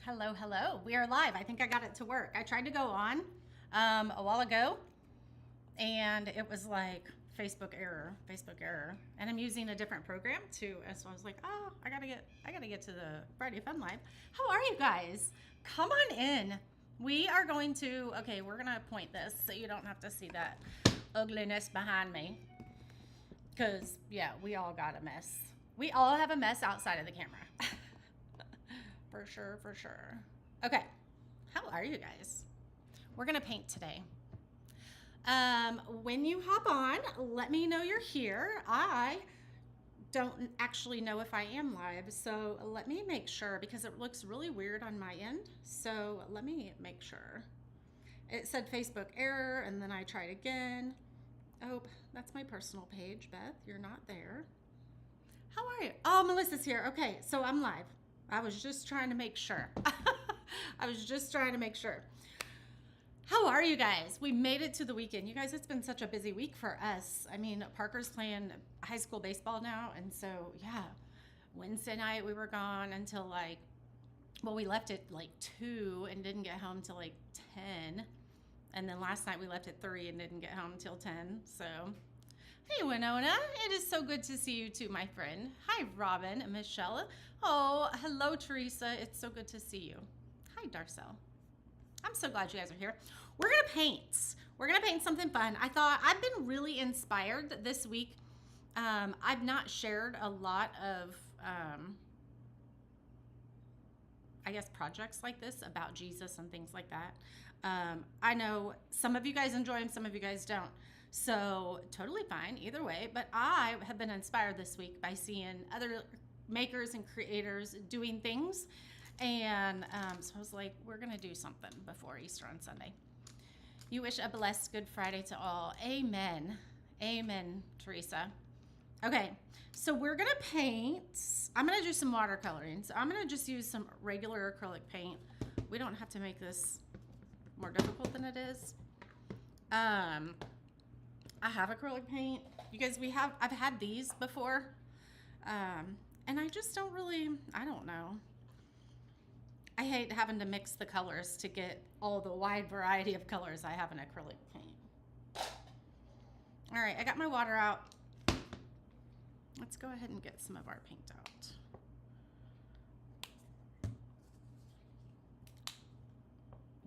Hello, hello. We are live. I think I got it to work. I tried to go on a while ago and it was like Facebook error, And I'm using a different program too. And so I was like, oh, I gotta get to the Friday Fun Live. How are you guys? Come on in. We are going to, okay, we're gonna point this so you don't have to see that ugliness behind me. Cause yeah, we all got a mess. We all have a mess outside of the camera. For sure, for sure. Okay, how are you guys? We're gonna paint today. When you hop on, let me know you're here. I don't actually know if I am live, so let me make sure because it looks really weird on my end. So let me make sure. It said Facebook error, and then I tried again. Oh, that's my personal page, Beth. You're not there. How are you? Oh, Melissa's here. Okay, so I'm live. I was just trying to make sure. How are you guys? We made it to the weekend. You guys, it's been such a busy week for us. I mean, Parker's playing high school baseball now. And so, yeah, Wednesday night we were gone until we left at 2 and didn't get home till 10. And then last night we left at 3 and didn't get home till 10. So, hey, Winona. It is so good to see you too, my friend. Hi, Robin and Michelle. Oh, hello, Teresa. It's so good to see you. Hi, Darcel. I'm so glad you guys are here. We're going to paint. We're going to paint something fun. I thought I've been really inspired this week. I've not shared a lot of, I guess, projects like this about Jesus and things like that. I know some of you guys enjoy them, some of you guys don't. So totally fine either way, but I have been inspired this week by seeing other makers and creators doing things. And so I was like, we're going to do something before Easter on Sunday. You wish a blessed Good Friday to all. Amen. Amen, Teresa. Okay, so we're going to paint. I'm going to do some watercoloring. So I'm going to just use some regular acrylic paint. We don't have to make this more difficult than it is. I have acrylic paint. You guys, I've had these before. And I just don't really, I don't know. I hate having to mix the colors to get all the wide variety of colors I have in acrylic paint. All right, I got my water out. Let's go ahead and get some of our paint out.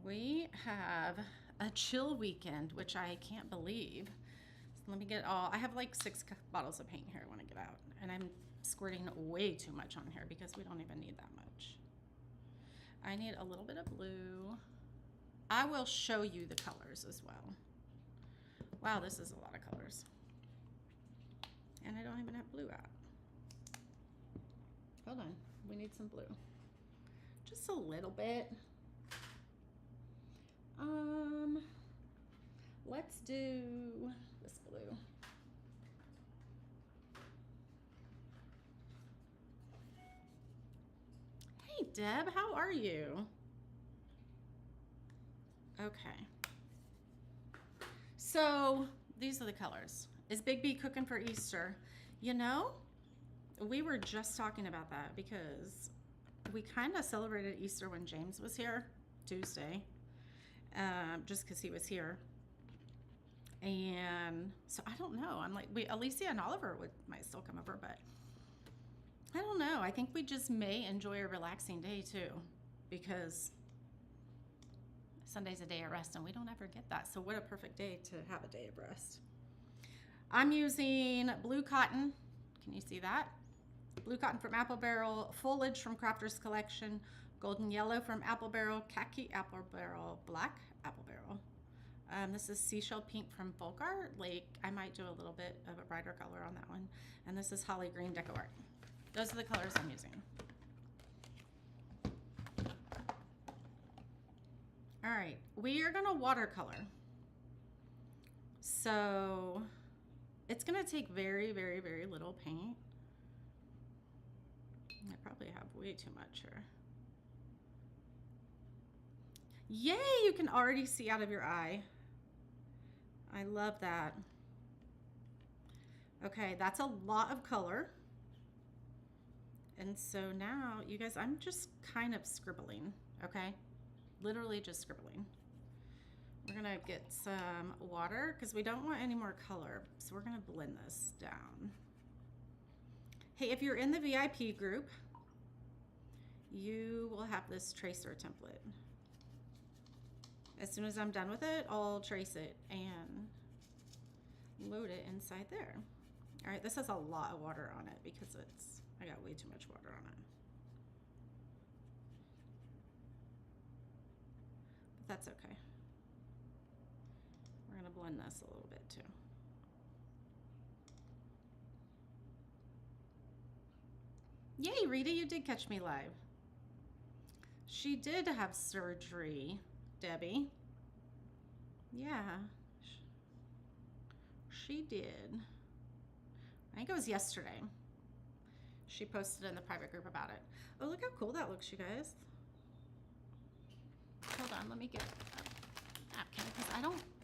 We have a chill weekend, which I can't believe. So let me get I have 6 bottles of paint here I want to get out. And I'm squirting way too much on here because we don't even need that much. I need a little bit of blue. I will show you the colors as well. Wow, this is a lot of colors. And I don't even have blue out. Hold on, we need some blue. Just a little bit. Let's do this blue. Hey, Deb, how are you? Okay. So these are the colors. Is Big B cooking for Easter? You know, we were just talking about that because we kind of celebrated Easter when James was here, Tuesday, just because he was here. And so I don't know. I'm like, Alicia and Oliver might still come over, but I don't know. I think we just may enjoy a relaxing day too, because Sunday's a day of rest and we don't ever get that. So what a perfect day to have a day of rest. I'm using blue cotton. Can you see that? Blue cotton from Apple Barrel, foliage from Crafter's Collection, golden yellow from Apple Barrel, khaki Apple Barrel, black Apple Barrel. This is seashell pink from Folk Art. I might do a little bit of a brighter color on that one. And this is holly green Decor. Those are the colors I'm using. All right, we are gonna watercolor. So it's gonna take very, very, very little paint. I probably have way too much here. Yay, you can already see out of your eye. I love that. Okay, that's a lot of color. And so now, you guys, I'm just kind of scribbling, okay? Literally just scribbling. We're gonna get some water because we don't want any more color. So we're gonna blend this down. Hey, if you're in the VIP group, you will have this tracer template. As soon as I'm done with it, I'll trace it and load it inside there. All right, this has a lot of water on it because I got way too much water on it. But that's okay. We're gonna blend this a little bit too. Yay, Rita, you did catch me live. She did have surgery, Debbie. Yeah, she did. I think it was yesterday. She posted in the private group about it. Oh, look how cool that looks, you guys. Hold on, let me get a napkin because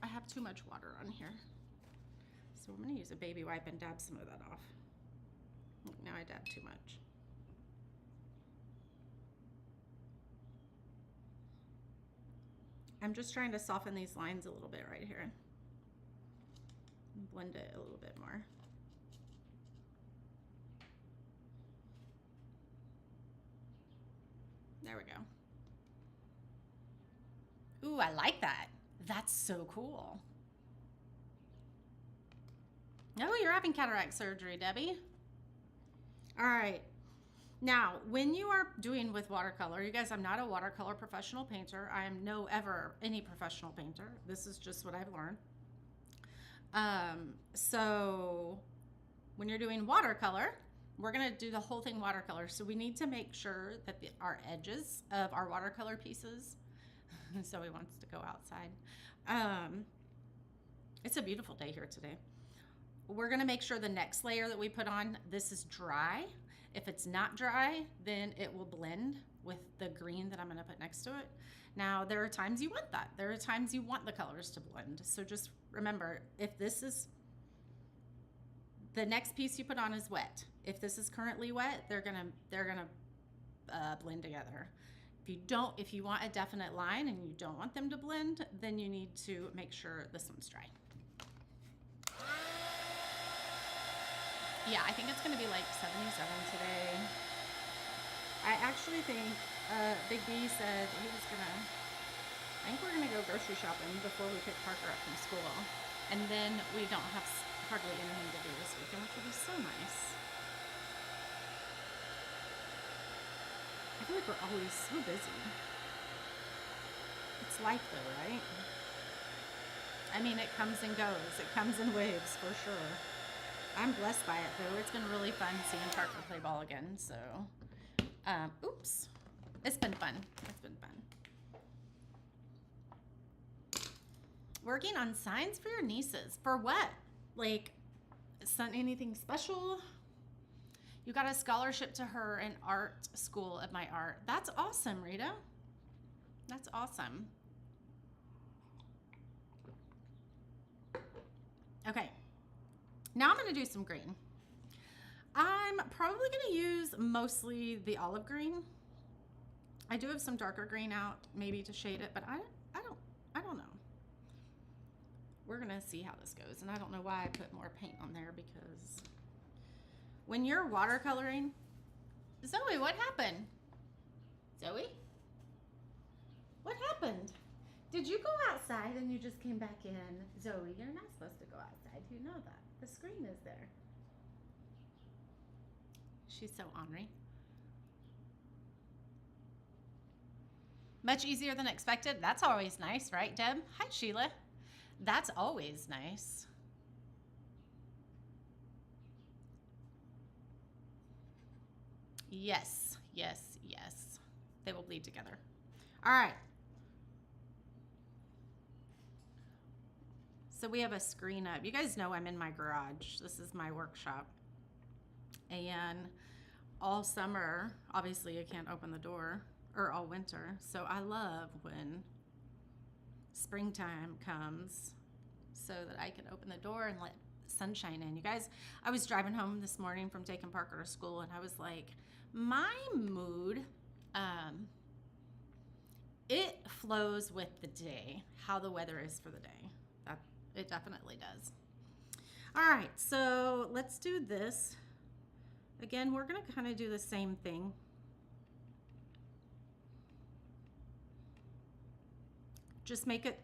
I have too much water on here. So I'm gonna use a baby wipe and dab some of that off. Look, now I dabbed too much. I'm just trying to soften these lines a little bit right here. Blend it a little bit more. There we go. Ooh, I like that. That's so cool. Oh, you're having cataract surgery, Debbie. All right. Now, when you are doing with watercolor, you guys, I'm not a watercolor professional painter. I am no ever any professional painter. This is just what I've learned. So when you're doing watercolor, we're gonna do the whole thing watercolor. So we need to make sure that our edges of our watercolor pieces, Zoe wants to go outside. It's a beautiful day here today. We're gonna make sure the next layer that we put on, this is dry. If it's not dry, then it will blend with the green that I'm gonna put next to it. Now, there are times you want that. There are times you want the colors to blend. So just remember, if this is, the next piece you put on is wet. If this is currently wet, they're gonna blend together. If you want a definite line and you don't want them to blend, then you need to make sure this one's dry. Yeah, I think it's gonna be like 77 today. I actually think Big B said he was I think we're gonna go grocery shopping before we pick Parker up from school. And then we don't have hardly anything to do this weekend, which would be so nice. I feel like we're always so busy. It's life though, right? I mean, it comes and goes. It comes in waves for sure. I'm blessed by it though. It's been really fun seeing Parker play ball again. So, oops, it's been fun. It's been fun. Working on signs for your nieces. For what? Like, anything special? You got a scholarship to her in art school at my art. That's awesome, Rita. That's awesome. Okay. Now I'm going to do some green. I'm probably going to use mostly the olive green. I do have some darker green out, maybe to shade it, but I don't know. We're going to see how this goes, and I don't know why I put more paint on there because when you're watercoloring, Zoe, what happened? Zoe? What happened? Did you go outside and you just came back in? Zoe, you're not supposed to go outside. You know that. The screen is there. She's so ornery. Much easier than expected. That's always nice, right, Deb? Hi, Sheila. That's always nice. Yes, yes, yes. They will bleed together. All right. So we have a screen up. You guys know I'm in my garage. This is my workshop. And all summer, obviously I can't open the door, or all winter. So I love when springtime comes so that I can open the door and let sunshine in. You guys, I was driving home this morning from taking Parker to school and I was like, My mood, um, it flows with the day, how the weather is for the day. That it definitely does. All right, so let's do this. Again, we're gonna kind of do the same thing. Just make it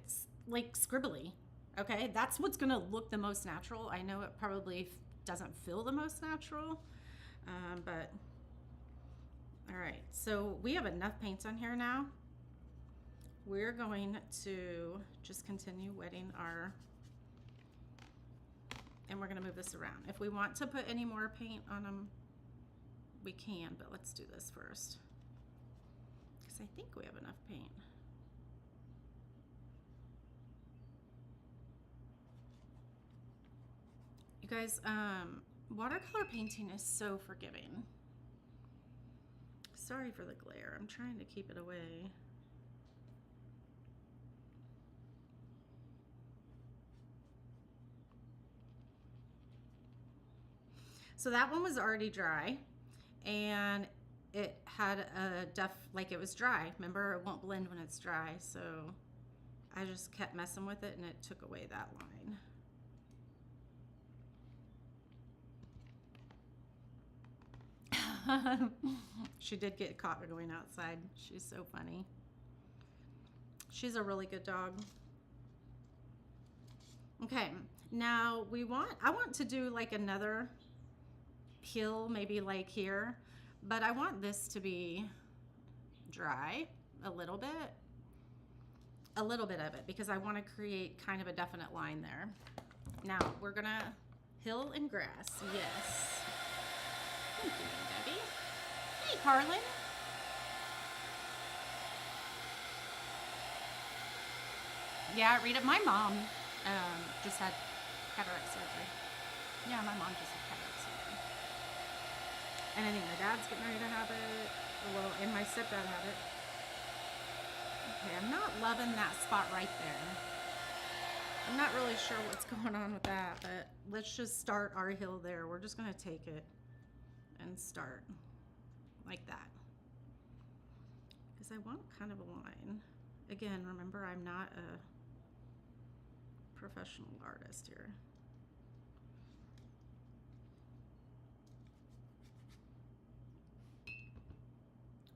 like scribbly, okay? That's what's gonna look the most natural. I know it probably doesn't feel the most natural, but all right. So we have enough paints on here now. We're going to just continue wetting our, and we're gonna move this around. If we want to put any more paint on them, we can, but let's do this first because I think we have enough paint. You guys, watercolor painting is so forgiving. Sorry for the glare. I'm trying to keep it away. So that one was already dry, and it had a like it was dry. Remember, it won't blend when it's dry, so I just kept messing with it and it took away that line. She did get caught going outside. She's so funny. She's a really good dog. Okay, now I want to do like another hill, maybe like here, but I want this to be dry a little bit of it, because I want to create kind of a definite line there. Now we're gonna hill and grass. Yes. Thank you, Debbie. Hey, Carlin. Yeah, Rita, my mom just had cataract surgery. Yeah, my mom just had cataract surgery. And I think my dad's getting ready to have it. Well, and my stepdad had it. Okay, I'm not loving that spot right there. I'm not really sure what's going on with that, but let's just start our hill there. We're just gonna take it and start like that. Because I want kind of a line. Again, remember, I'm not a professional artist here.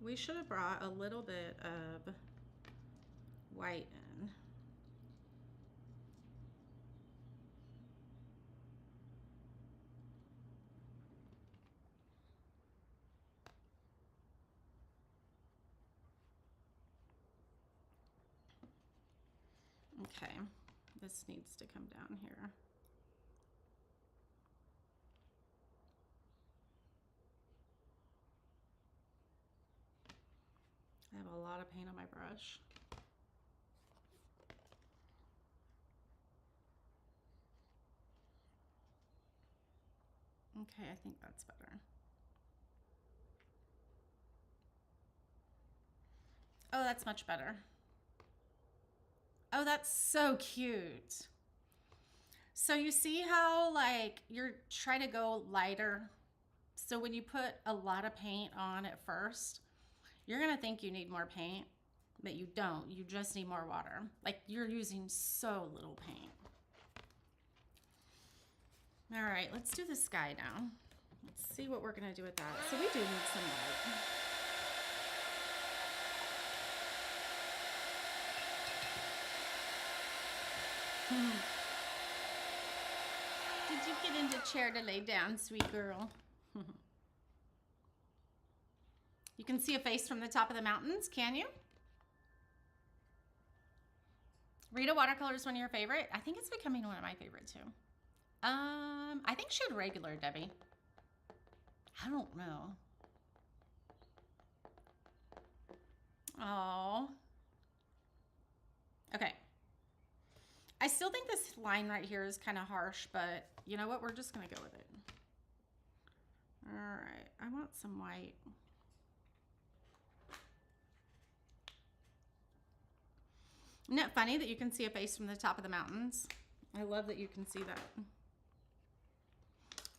We should have brought a little bit of white in. Okay, this needs to come down here. I have a lot of paint on my brush. Okay, I think that's better. Oh, that's much better. Oh, that's so cute. So you see how like you're trying to go lighter. So when you put a lot of paint on at first, you're gonna think you need more paint, but you don't. You just need more water. Like you're using so little paint. All right, let's do the sky now. Let's see what we're gonna do with that. So we do need some light. Did you get into chair to lay down, sweet girl? You can see a face from the top of the mountains, can you? Rita, watercolor is one of your favorite? I think it's becoming one of my favorite too. I think she had regular, Debbie. I don't know. Oh. Okay. I still think this line right here is kind of harsh, but you know what? We're just going to go with it. All right. I want some white. Isn't it funny that you can see a face from the top of the mountains? I love that you can see that.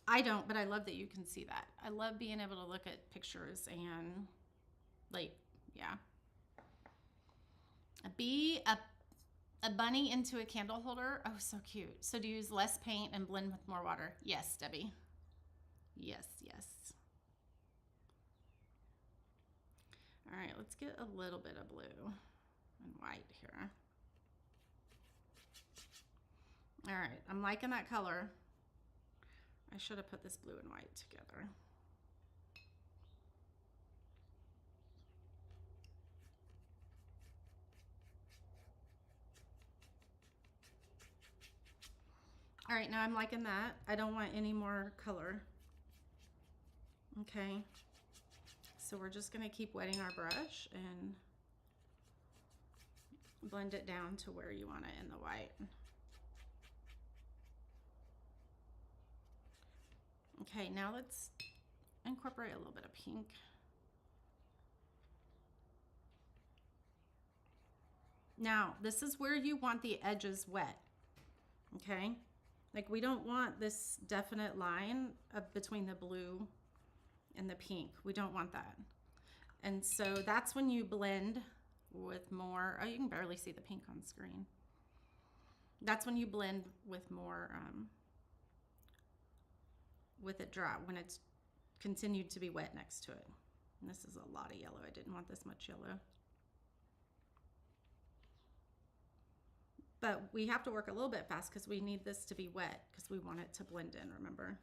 I don't, but I love that you can see that. I love being able to look at pictures and like, yeah. A bunny into a candle holder. Oh, so cute. So do you use less paint and blend with more water? Yes, Debbie. Yes, yes. All right, let's get a little bit of blue and white here. All right, I'm liking that color. I should have put this blue and white together. All right, now I'm liking that. I don't want any more color. Okay, so we're just gonna keep wetting our brush and blend it down to where you want it in the white. Okay, now let's incorporate a little bit of pink. Now, this is where you want the edges wet, okay? Like we don't want this definite line between the blue and the pink. We don't want that. And so that's when you blend with more, oh, you can barely see the pink on screen. That's when you blend with more, with it dry, when it's continued to be wet next to it. And this is a lot of yellow. I didn't want this much yellow. But we have to work a little bit fast because we need this to be wet because we want it to blend in, remember?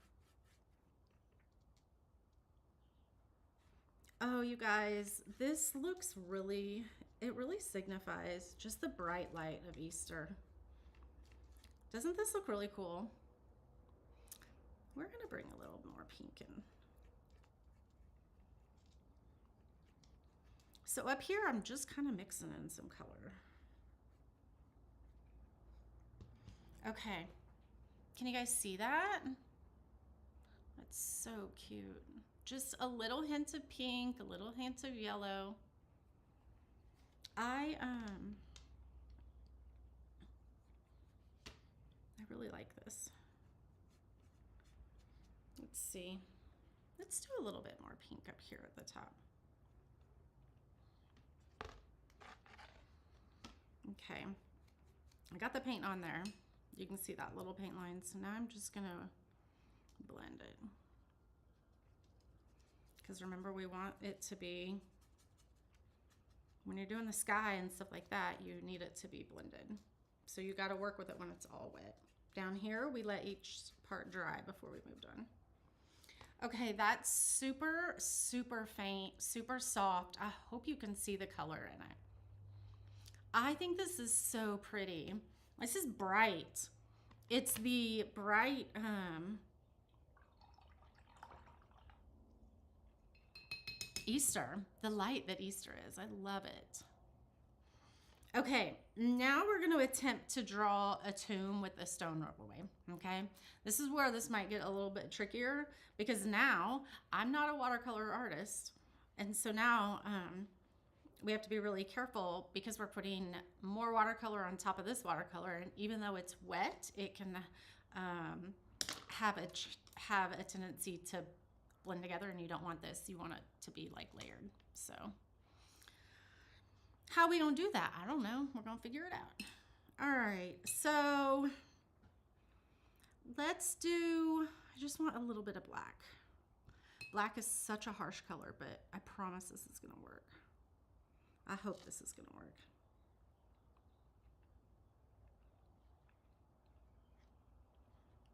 Oh, you guys, this looks really, it really signifies just the bright light of Easter. Doesn't this look really cool? We're gonna bring a little more pink in. So up here, I'm just kind of mixing in some color. Okay, can you guys see that? That's so cute. Just a little hint of pink, a little hint of yellow. I really like this. Let's see. Let's do a little bit more pink up here at the top. Okay, I got the paint on there. You can see that little paint line. So now I'm just gonna blend it. Because remember, we want it to be, when you're doing the sky and stuff like that, you need it to be blended. So you gotta work with it when it's all wet. Down here, we let each part dry before we moved on. Okay, that's super, super faint, super soft. I hope you can see the color in it. I think this is so pretty. This is bright. It's the bright, Easter, the light that Easter is. I love it. Okay, now we're going to attempt to draw a tomb with a stone rubberway, okay? This is where this might get a little bit trickier because now I'm not a watercolor artist. And so now we have to be really careful because we're putting more watercolor on top of this watercolor. And even though it's wet, it can have a tendency to blend together, and you don't want this. You want it to be like layered. So how are we gonna do that? I don't know. We're gonna figure it out. All right, so let's do, I just want a little bit of black. Black is such a harsh color, but I promise this is gonna work. I hope this is gonna work.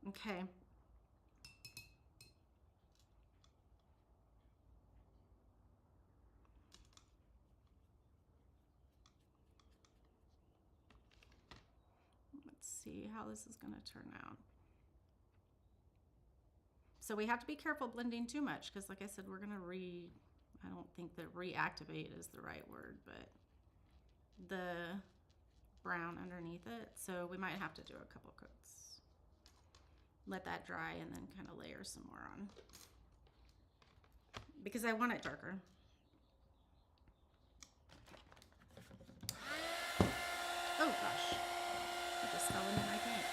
Okay. Let's see how this is gonna turn out. So we have to be careful blending too much because like I said, we're gonna I don't think that reactivate is the right word, but the brown underneath it. So we might have to do a couple coats. Let that dry and then kind of layer some more on because I want it darker. Oh gosh, I just fell into my paint.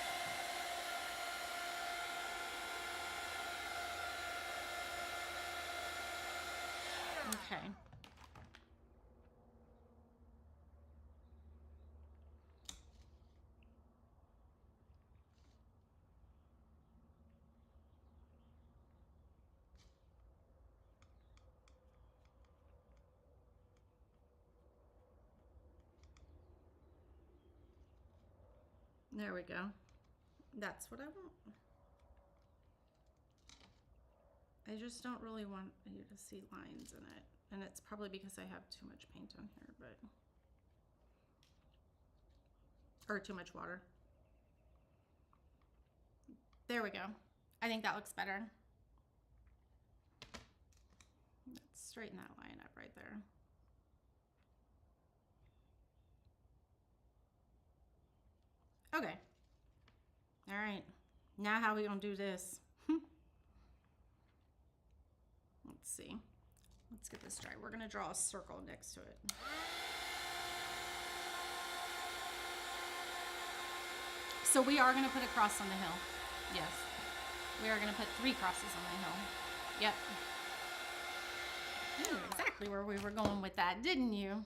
There we go. That's what I want. I just don't really want you to see lines in it. And it's probably because I have too much paint on here, but, or too much water. There we go. I think that looks better. Let's straighten that line up right there. Okay. All right. Now how are we gonna do this? Let's see. Let's get this dry. We're gonna draw a circle next to it. So we are gonna put a cross on the hill. Yes. We are gonna put 3 crosses on the hill. Yep. You knew exactly where we were going with that, didn't you?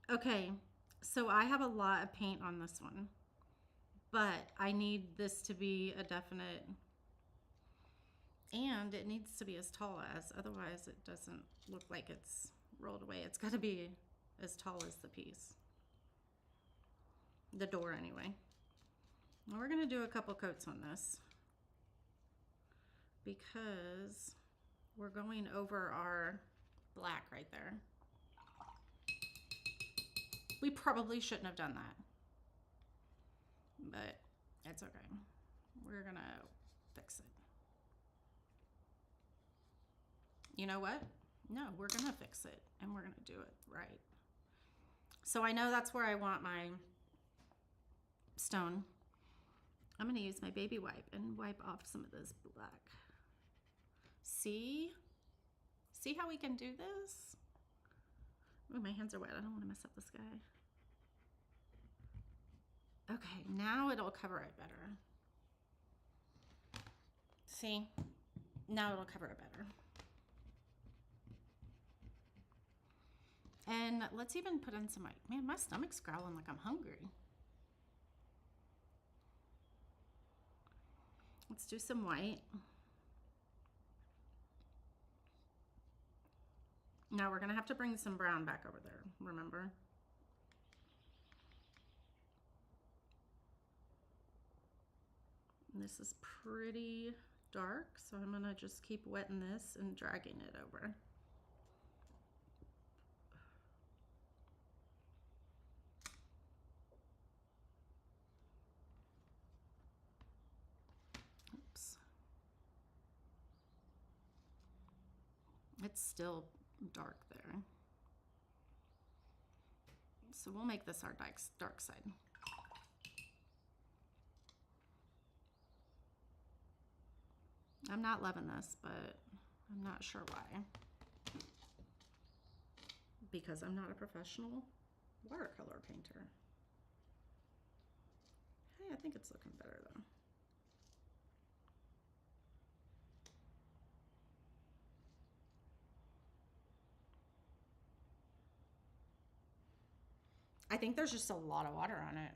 Okay, so I have a lot of paint on this one, but I need this to be a definite, and it needs to be as tall as, otherwise it doesn't look like it's rolled away. It's got to be as tall as the piece. The door anyway. Well, we're gonna do a couple coats on this because we're going over our black right there. We probably shouldn't have done that, but it's okay. We're gonna fix it. You know what? No, we're gonna fix it and we're gonna do it right. So I know that's where I want my stone. I'm gonna use my baby wipe and wipe off some of this black. See? See how we can do this? Oh, my hands are wet. I don't want to mess up the sky. Okay, now it'll cover it better. See? Now it'll cover it better. And let's even put in some white. Man, my stomach's growling like I'm hungry. Let's do some white. Now we're gonna have to bring some brown back over there, remember? And this is pretty dark, so I'm gonna just keep wetting this and dragging it over. Oops. It's still dark there. So we'll make this our dark side. I'm not loving this, but I'm not sure why. Because I'm not a professional watercolor painter. Hey, I think it's looking better though. I think there's just a lot of water on it.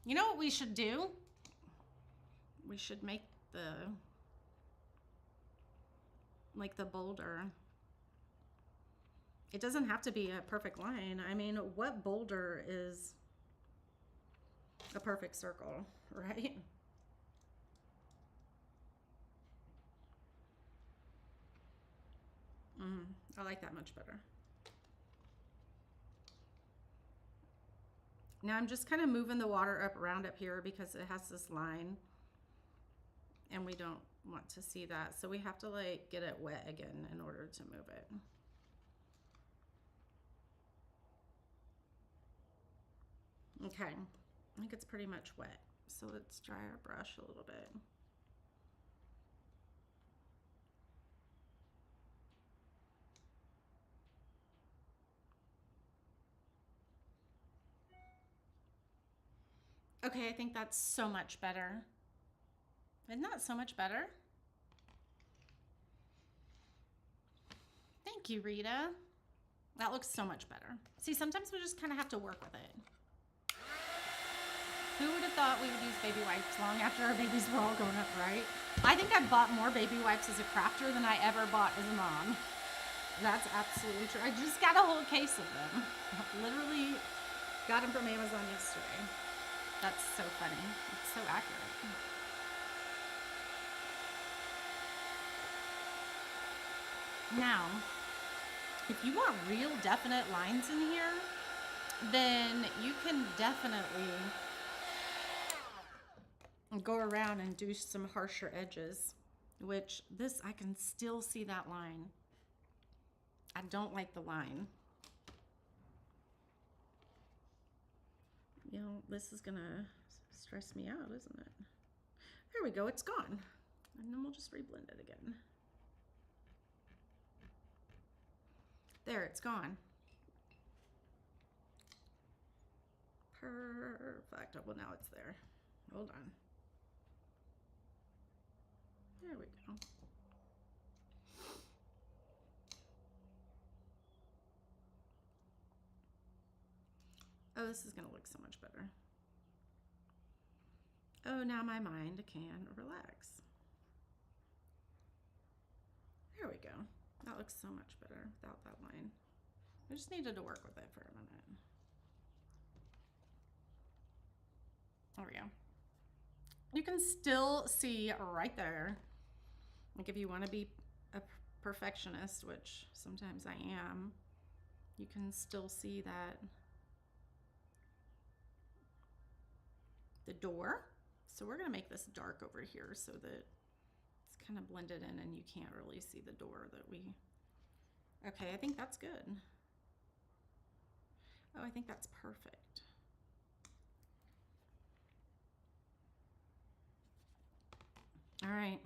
You know what we should do? We should make the boulder. It doesn't have to be a perfect line. I mean, what boulder is a perfect circle, right? I like that much better. Now I'm just kind of moving the water around up here because it has this line and we don't want to see that. So we have to like get it wet again in order to move it. Okay, I think it's pretty much wet. So let's dry our brush a little bit. Okay, I think that's so much better. Isn't that so much better? Thank you, Rita. That looks so much better. See, sometimes we just kind of have to work with it. Who would have thought we would use baby wipes long after our babies were all grown up, right? I think I bought more baby wipes as a crafter than I ever bought as a mom. That's absolutely true. I just got a whole case of them. Literally got them from Amazon yesterday. That's so funny. It's so accurate. Now, if you want real definite lines in here, then you can definitely go around and do some harsher edges, which this, I can still see that line. I don't like the line. You know, this is gonna stress me out, isn't it? There we go, it's gone. And then we'll just reblend it again. There, it's gone. Perfect. Oh, well, now it's there. Hold on. There we go. Oh, this is going to look so much better. Oh, now my mind can relax. There we go. That looks so much better without that line. I just needed to work with it for a minute. There we go. You can still see right there, like if you want to be a perfectionist, which sometimes I am, you can still see that the door. So we're going to make this dark over here so that it's kind of blended in and you can't really see the door that we... Okay, I think that's good. Oh, I think that's perfect. All right.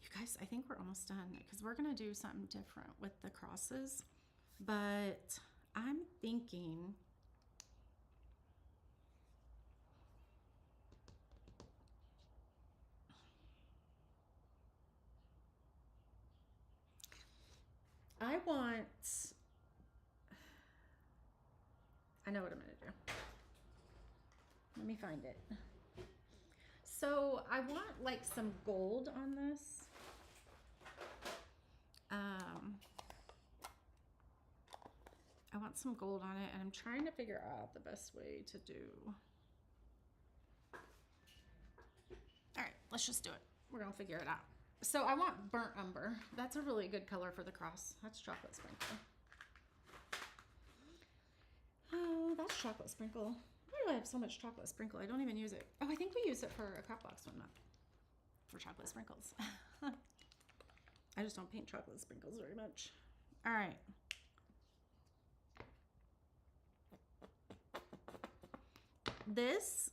You guys, I think we're almost done because we're going to do something different with the crosses. But I'm thinking... I know what I'm going to do. Let me find it. So I want like some gold on this. I want some gold on it, and I'm trying to figure out the best way to do. All right, let's just do it. We're gonna figure it out. So I want burnt umber. That's a really good color for the cross. That's chocolate sprinkle. Oh, that's chocolate sprinkle. Why do I have so much chocolate sprinkle? I don't even use it. Oh, I think we use it for a crop box one month. For chocolate sprinkles. I just don't paint chocolate sprinkles very much. All right. This,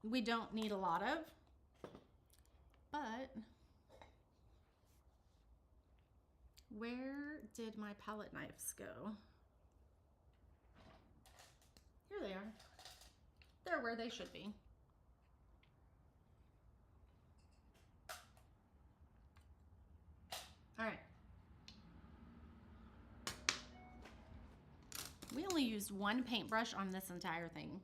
we don't need a lot of, but where did my palette knives go? Here they are. They're where they should be. All right. We only used one paintbrush on this entire thing.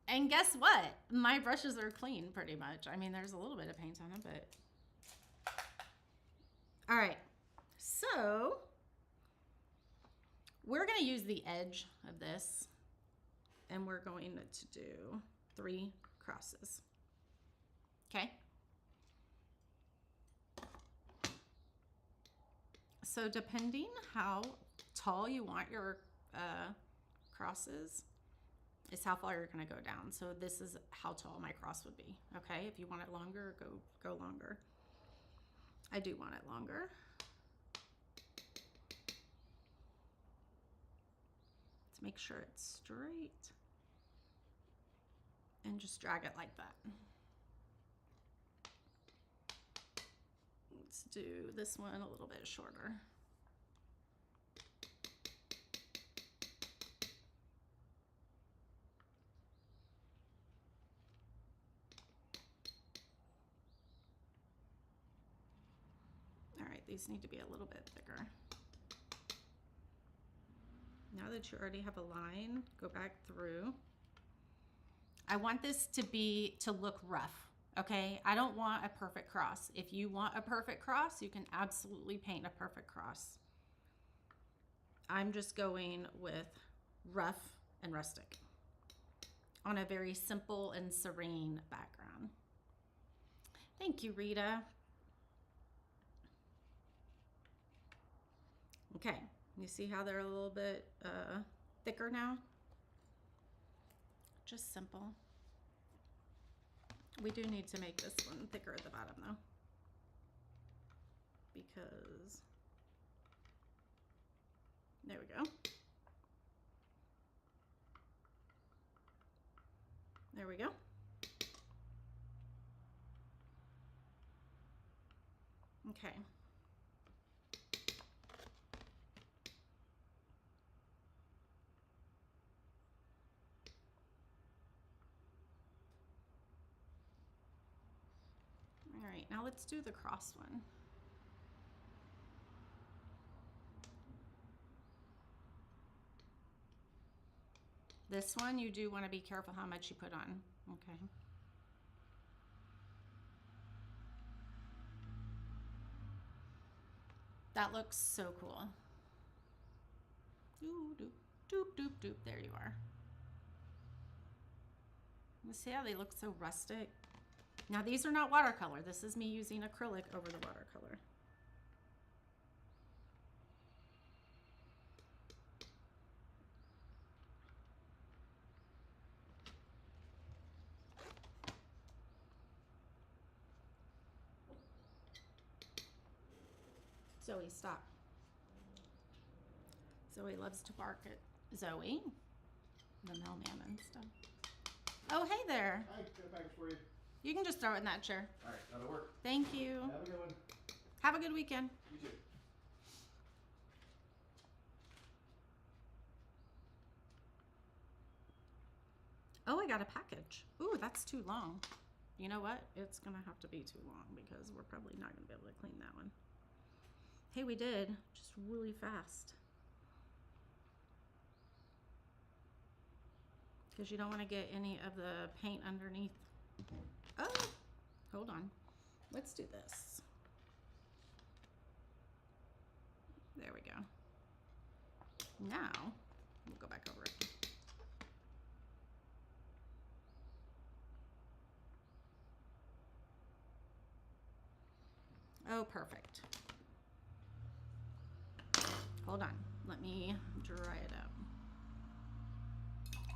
And guess what? My brushes are clean pretty much. I mean, there's a little bit of paint on them, but... All right. So, we're going to use the edge of this, and we're going to do 3 crosses. Okay? So, depending how tall you want your crosses, is how far you're going to go down. So this is how tall my cross would be. Okay, if you want it longer, go longer. I do want it longer. To make sure it's straight, and just drag it like that. Let's do this one a little bit shorter. All right, these need to be a little bit thicker. Now that you already have a line, go back through. I want this to look rough, okay? I don't want a perfect cross. If you want a perfect cross, you can absolutely paint a perfect cross. I'm just going with rough and rustic on a very simple and serene background. Thank you, Rita. Okay, you see how they're a little bit thicker now? Just simple. We do need to make this one thicker at the bottom though, because there we go. There we go. Okay. All right, now let's do the cross one. This one, you do want to be careful how much you put on, okay? That looks so cool. Doop, doop, doop, doop, doop. There you are. You see how they look so rustic? Now these are not watercolor. This is me using acrylic over the watercolor. Zoe, stop. Zoe loves to bark at Zoe, the mailman and stuff. Oh, hey there. Hi, got bags for you. You can just throw it in that chair. All right, that'll work. Thank you. Have a good one. Have a good weekend. You too. Oh, I got a package. Ooh, that's too long. You know what? It's gonna have to be too long because we're probably not gonna be able to clean that one. Hey, we did, just really fast. Because you don't want to get any of the paint underneath. Oh, hold on. Let's do this. There we go. Now, we'll go back over it. Oh, perfect. Hold on. Let me dry it out.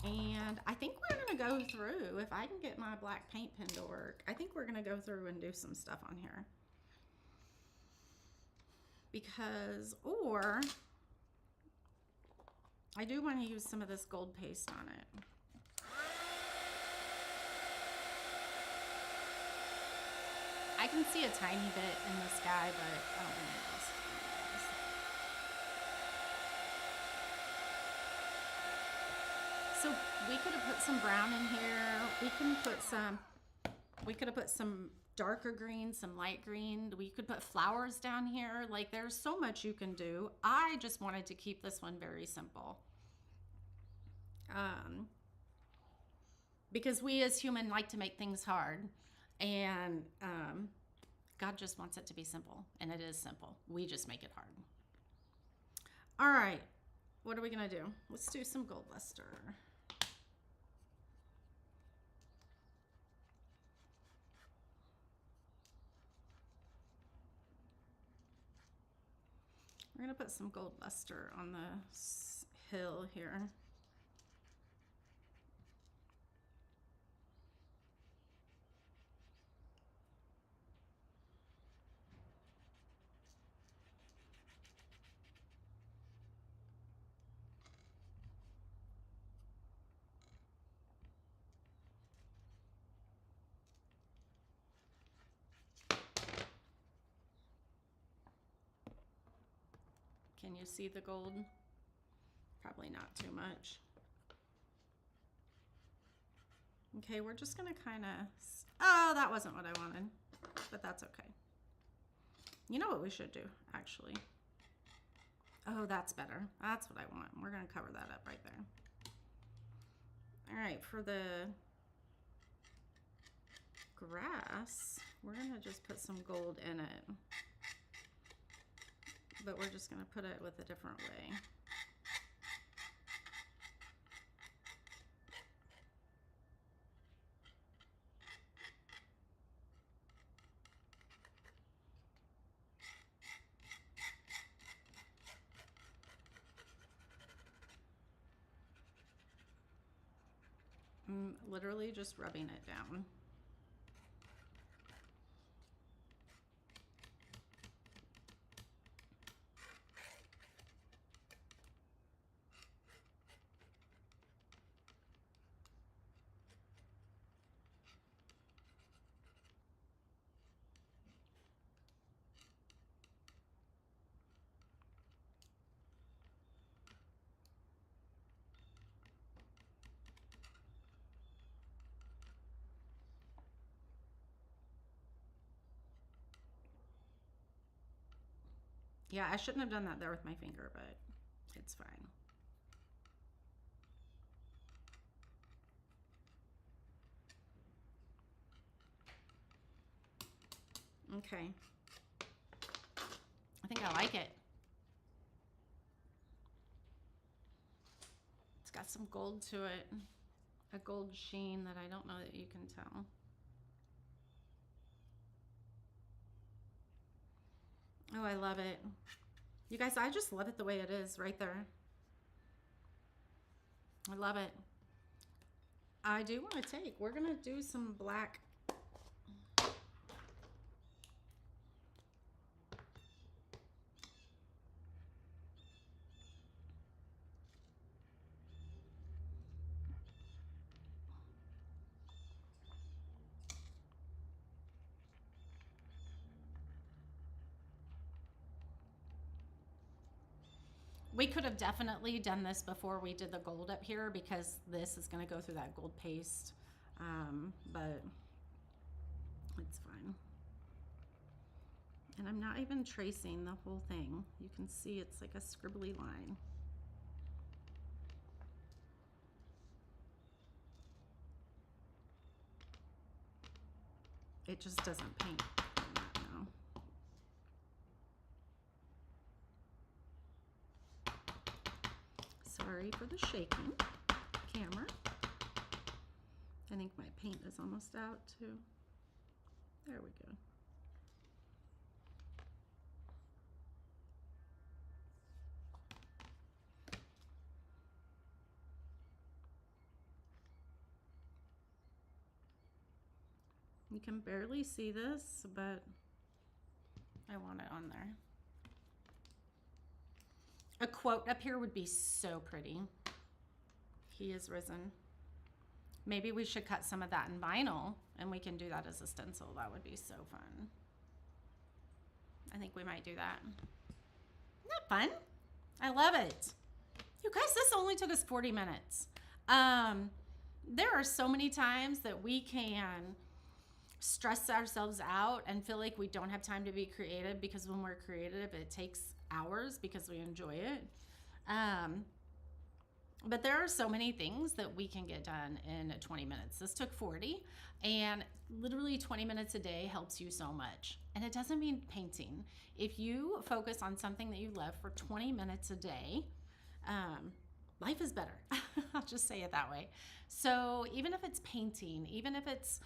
And I think we're going to go through, if I can get my black paint pen to work, I think we're going to go through and do some stuff on here. Because, or, I do want to use some of this gold paste on it. I can see a tiny bit in the sky, but I don't think it else. So we could have put some brown in here. We could have put some darker green, some light green. We could put flowers down here. Like, there's so much you can do. I just wanted to keep this one very simple. Because we as humans like to make things hard, and God just wants it to be simple, and it is simple. We just make it hard. All right, what are we gonna do? Let's do some gold luster. We're gonna put some gold luster on the hill here. Can you see the gold? Probably not too much. Okay, we're just gonna kind of, oh, that wasn't what I wanted, but that's okay. You know what we should do, actually? Oh, that's better. That's what I want. We're going to cover that up right there. All right, for the grass, we're going to just put some gold in it. But we're just going to put it with a different way. Literally just rubbing it down. Yeah, I shouldn't have done that there with my finger, but it's fine. Okay. I think I like it. It's got some gold to it. A gold sheen that I don't know that you can tell. Oh, I love it. You guys, I just love it the way it is right there. I love it. I do want to take, we're going to do some black. We could have definitely done this before we did the gold up here because this is going to go through that gold paste. But it's fine. And I'm not even tracing the whole thing. You can see it's like a scribbly line. It just doesn't paint on that now. Sorry for the shaking camera. I think my paint is almost out too. There we go. You can barely see this, but I want it on there. A quote up here would be so pretty. He is risen. Maybe we should cut some of that in vinyl and we can do that as a stencil. That would be so fun. I think we might do that. Isn't that fun? I love it. You guys, this only took us 40 minutes. There are so many times that we can stress ourselves out and feel like we don't have time to be creative, because when we're creative, it takes hours because we enjoy it. But there are so many things that we can get done in 20 minutes. This took 40, and literally 20 minutes a day helps you so much. And it doesn't mean painting. If you focus on something that you love for 20 minutes a day, life is better. I'll just say it that way. So even if it's painting, even if it's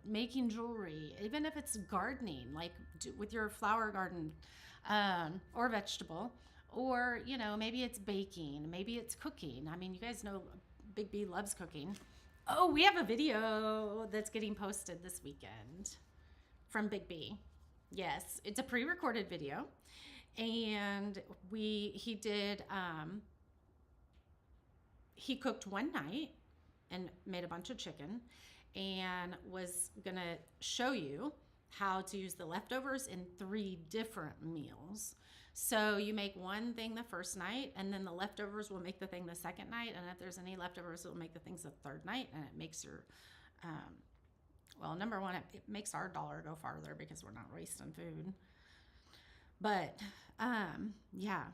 making jewelry, even if it's gardening, like with your flower garden or vegetable, or, you know, maybe it's baking, maybe it's cooking. I mean, you guys know Big B loves cooking. Oh, we have a video that's getting posted this weekend from Big B. Yes, it's a pre-recorded video. And he cooked one night and made a bunch of chicken and was gonna show you how to use the leftovers in 3 different meals. So you make one thing the first night, and then the leftovers will make the thing the second night, and if there's any leftovers, it will make the things the third night, and it makes your, well, number one, it makes our dollar go farther because we're not wasting food. But yeah,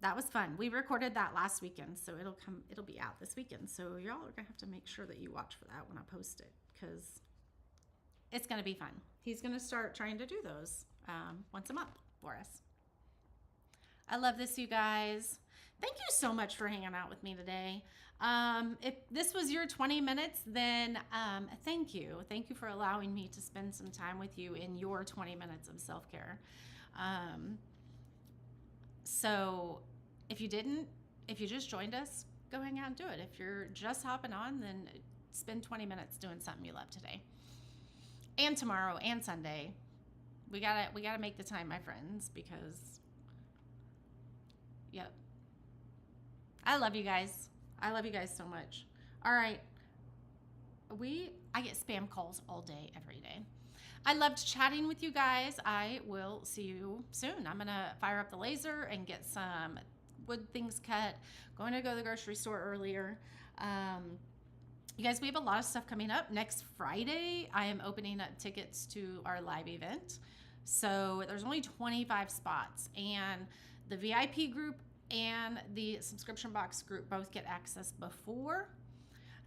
That was fun. We recorded that last weekend, so it'll be out this weekend. So y'all are gonna have to make sure that you watch for that when I post it, because it's gonna be fun. He's gonna start trying to do those once a month for us. I love this, you guys. Thank you so much for hanging out with me today. If this was your 20 minutes, then thank you. Thank you for allowing me to spend some time with you in your 20 minutes of self-care. So if you just joined us, go hang out and do it. If you're just hopping on, then spend 20 minutes doing something you love today. And tomorrow and Sunday. We gotta make the time, my friends, because yep. I love you guys. I love you guys so much. All right. I get spam calls all day, every day. I loved chatting with you guys. I will see you soon. I'm going to fire up the laser and get some wood things cut. Going to go to the grocery store earlier. You guys, we have a lot of stuff coming up. Next Friday, I am opening up tickets to our live event. So there's only 25 spots. And the VIP group and the subscription box group both get access before.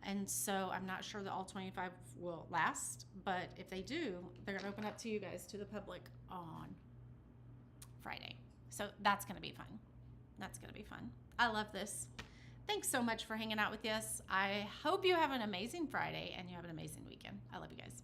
And so I'm not sure that all 25 will last, but if they do, they're going to open up to you guys, to the public, on Friday. So that's going to be fun. That's going to be fun. I love this. Thanks so much for hanging out with us. I hope you have an amazing Friday and you have an amazing weekend. I love you guys.